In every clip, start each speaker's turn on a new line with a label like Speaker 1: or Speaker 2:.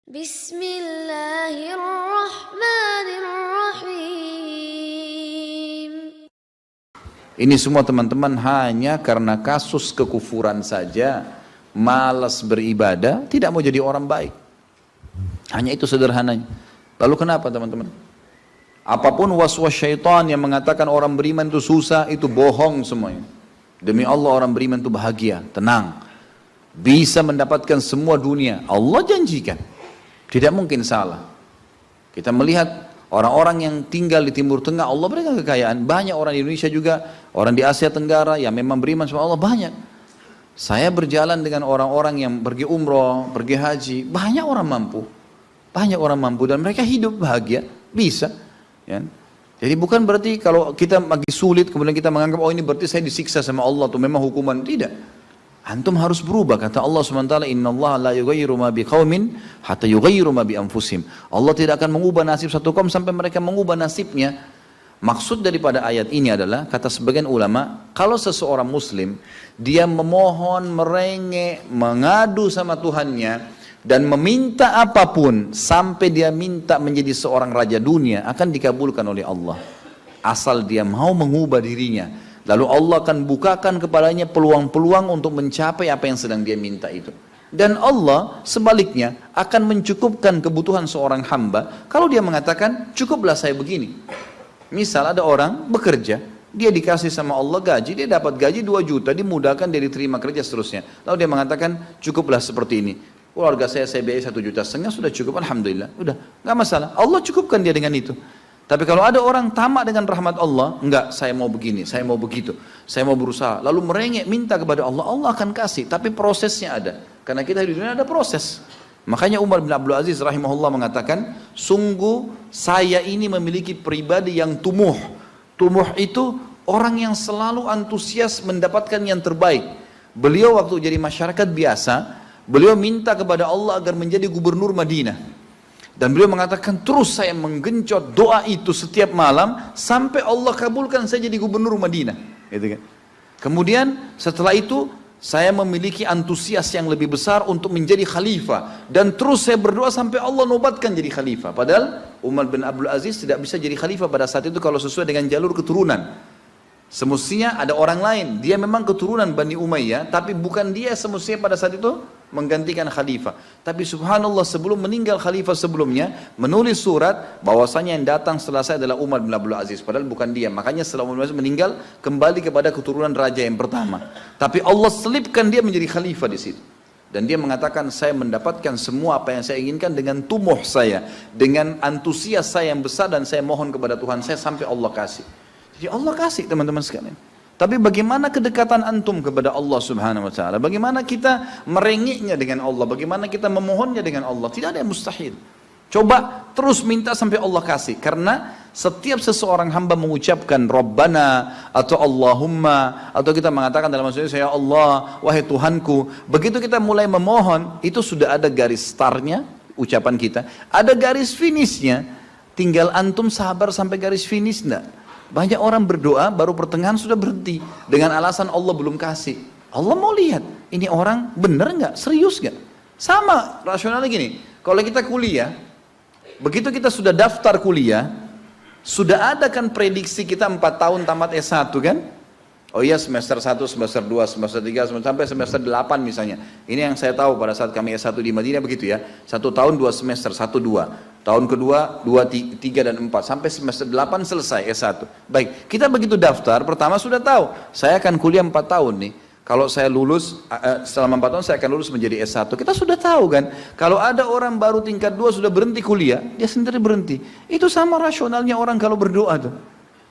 Speaker 1: Bismillahirrahmanirrahim.
Speaker 2: Ini semua teman-teman hanya karena kasus kekufuran saja, malas beribadah, tidak mau jadi orang baik. Hanya itu sederhananya. Lalu kenapa teman-teman? Apapun waswas syaitan yang mengatakan orang beriman itu susah, itu bohong semuanya. Demi Allah orang beriman itu bahagia, tenang. Bisa mendapatkan semua dunia. Allah janjikan. Tidak mungkin salah. Kita melihat orang-orang yang tinggal di Timur Tengah, Allah berikan kekayaan. Banyak orang di Indonesia juga, orang di Asia Tenggara yang memang beriman sama Allah banyak. Saya berjalan dengan orang-orang yang pergi umroh, pergi haji, banyak orang mampu. Banyak orang mampu dan mereka hidup bahagia, bisa. Ya. Jadi bukan berarti kalau kita lagi sulit kemudian kita menganggap oh ini berarti saya disiksa sama Allah atau memang hukuman, tidak. Antum harus berubah, kata Allah SWT, innallaha la yughayyiru ma biqaumin hatta yughayyiru ma bi anfusihim. Allah tidak akan mengubah nasib satu kaum sampai mereka mengubah nasibnya. Maksud daripada ayat ini adalah, kata sebagian ulama, kalau seseorang muslim dia memohon, merengek, mengadu sama Tuhannya dan meminta apapun sampai dia minta menjadi seorang raja dunia, akan dikabulkan oleh Allah asal dia mau mengubah dirinya. Lalu Allah akan bukakan kepadanya peluang-peluang untuk mencapai apa yang sedang dia minta itu. Dan Allah sebaliknya akan mencukupkan kebutuhan seorang hamba kalau dia mengatakan cukuplah saya begini. Misal ada orang bekerja, dia dikasih sama Allah gaji, dia dapat gaji 2 juta, dimudahkan dia diterima kerja seterusnya. Lalu dia mengatakan cukuplah seperti ini. Keluarga saya biayai 1,5 juta, sudah cukup, alhamdulillah, udah, nggak masalah. Allah cukupkan dia dengan itu. Tapi kalau ada orang tamak dengan rahmat Allah, enggak, saya mau begini, saya mau begitu, saya mau berusaha, lalu merengek minta kepada Allah, Allah akan kasih, tapi prosesnya ada. Karena kita di dunia ada proses. Makanya Umar bin Abdul Aziz rahimahullah mengatakan, sungguh saya ini memiliki pribadi yang tumuh. Tumuh itu orang yang selalu antusias mendapatkan yang terbaik. Beliau waktu jadi masyarakat biasa, beliau minta kepada Allah agar menjadi gubernur Madinah. Dan beliau mengatakan terus saya menggencot doa itu setiap malam sampai Allah kabulkan saya jadi gubernur Madinah. Gitu kan. Kemudian setelah itu saya memiliki antusias yang lebih besar untuk menjadi khalifah. Dan terus saya berdoa sampai Allah nobatkan jadi khalifah. Padahal Umar bin Abdul Aziz tidak bisa jadi khalifah pada saat itu kalau sesuai dengan jalur keturunan. Semestinya ada orang lain. Dia memang keturunan Bani Umayyah, tapi bukan dia semestinya pada saat itu menggantikan khalifah. Tapi subhanallah sebelum meninggal khalifah sebelumnya menulis surat bahwasanya yang datang setelah saya adalah Umar bin Abdul Aziz, padahal bukan dia. Makanya setelah Umar bin Abdul Aziz meninggal kembali kepada keturunan raja yang pertama. Tapi Allah selipkan dia menjadi khalifah di situ. Dan dia mengatakan saya mendapatkan semua apa yang saya inginkan dengan tumuh saya, dengan antusias saya yang besar, dan saya mohon kepada Tuhan saya sampai Allah kasih. Jadi Allah kasih teman-teman sekalian. Tapi bagaimana kedekatan antum kepada Allah subhanahu wa ta'ala? Bagaimana kita merengeknya dengan Allah? Bagaimana kita memohonnya dengan Allah? Tidak ada yang mustahil. Coba terus minta sampai Allah kasih. Karena setiap seseorang hamba mengucapkan Rabbana atau Allahumma, atau kita mengatakan dalam maksudnya ya Allah, wahai Tuhanku. Begitu kita mulai memohon, itu sudah ada garis startnya ucapan kita. Ada garis finishnya. Tinggal antum sabar sampai garis finish enggak? Banyak orang berdoa baru pertengahan sudah berhenti dengan alasan Allah belum kasih. Allah mau lihat ini orang benar nggak, serius nggak. Sama rasionalnya gini, kalau kita kuliah, begitu kita sudah daftar kuliah, sudah ada kan prediksi kita 4 tahun tamat S1 kan? Oh iya semester 1, semester 2, semester 3, sampai semester 8 misalnya. Ini yang saya tahu pada saat kami S1 di Madinah begitu ya. 1 tahun 2 semester, 1, 2. Tahun kedua 2, 3 dan 4 sampai semester 8 selesai S1. Baik, kita begitu daftar pertama sudah tahu saya akan kuliah 4 tahun nih. Kalau saya lulus selama 4 tahun saya akan lulus menjadi S1. Kita sudah tahu kan. Kalau ada orang baru tingkat 2 sudah berhenti kuliah, dia sendiri berhenti. Itu sama rasionalnya orang kalau berdoa tuh.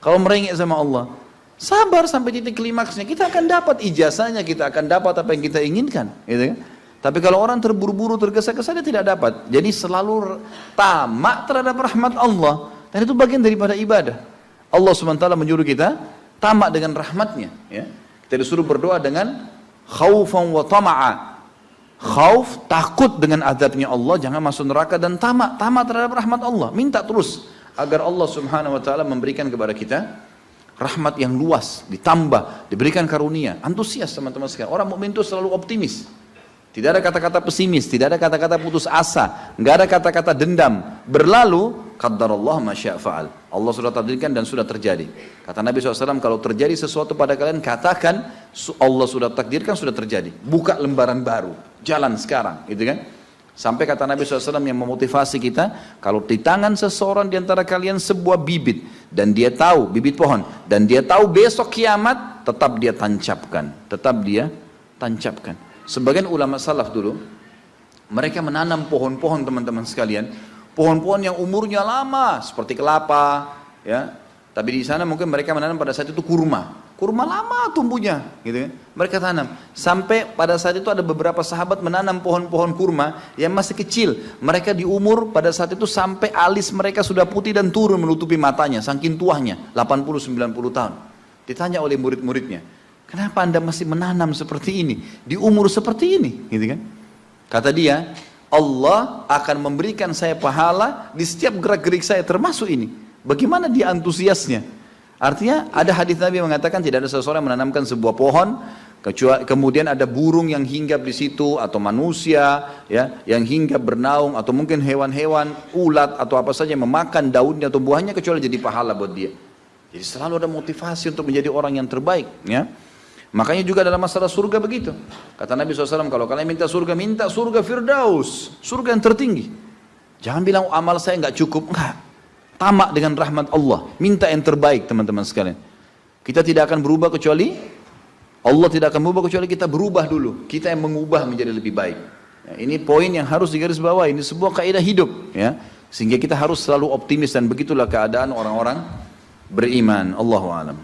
Speaker 2: Kalau merengek sama Allah, sabar sampai titik klimaksnya, kita akan dapat ijazahnya, kita akan dapat apa yang kita inginkan, gitu kan? Tapi kalau orang terburu-buru, tergesa-gesa, dia tidak dapat. Jadi selalu tamak terhadap rahmat Allah. Dan itu bagian daripada ibadah. Allah SWT menyuruh kita tamak dengan rahmatnya. Ya. Kita disuruh berdoa dengan khaufan wa tama'a. Khauf, takut dengan azabnya Allah, jangan masuk neraka, dan tamak terhadap rahmat Allah. Minta terus agar Allah SWT memberikan kepada kita rahmat yang luas, ditambah, diberikan karunia. Antusias teman-teman sekalian. Orang mukmin itu selalu optimis. Tidak ada kata-kata pesimis, tidak ada kata-kata putus asa, nggak ada kata-kata dendam. Berlalu, qaddarallah ma syaa fa'al. Allah sudah takdirkan dan sudah terjadi. Kata Nabi SAW, kalau terjadi sesuatu pada kalian, katakan Allah sudah takdirkan, sudah terjadi. Buka lembaran baru, jalan sekarang, gitu kan? Sampai kata Nabi SAW yang memotivasi kita, kalau di tangan seseorang di antara kalian sebuah bibit, dan dia tahu, bibit pohon, dan dia tahu besok kiamat, tetap dia tancapkan, Sebagian ulama salaf dulu, mereka menanam pohon-pohon teman-teman sekalian, pohon-pohon yang umurnya lama, seperti kelapa, ya. Tapi di sana mungkin mereka menanam pada saat itu kurma lama tumbuhnya, gitu kan. Mereka tanam, sampai pada saat itu ada beberapa sahabat menanam pohon-pohon kurma yang masih kecil. Mereka di umur pada saat itu sampai alis mereka sudah putih dan turun menutupi matanya, saking tuanya, 80-90 tahun. Ditanya oleh murid-muridnya, kenapa anda masih menanam seperti ini, di umur seperti ini, gitu kan? Kata dia, Allah akan memberikan saya pahala di setiap gerak-gerik saya, termasuk ini. Bagaimana dia antusiasnya? Artinya ada hadis Nabi mengatakan tidak ada seseorang yang menanamkan sebuah pohon, kemudian ada burung yang hinggap di situ, atau manusia ya yang hinggap bernaung, atau mungkin hewan-hewan, ulat atau apa saja yang memakan daunnya atau buahnya, kecuali jadi pahala buat dia. Jadi selalu ada motivasi untuk menjadi orang yang terbaik, ya. Makanya juga dalam masalah surga begitu. Kata Nabi SAW, kalau kalian minta surga Firdaus, surga yang tertinggi. Jangan bilang amal saya nggak cukup, enggak. Tamak dengan rahmat Allah, minta yang terbaik teman-teman sekalian. Kita tidak akan berubah kecuali Allah tidak akan berubah kecuali kita berubah dulu. Kita yang mengubah menjadi lebih baik. Ya, ini poin yang harus digarisbawahi. Ini sebuah kaidah hidup, ya. Sehingga kita harus selalu optimis, dan begitulah keadaan orang-orang beriman. Allahu a'lam.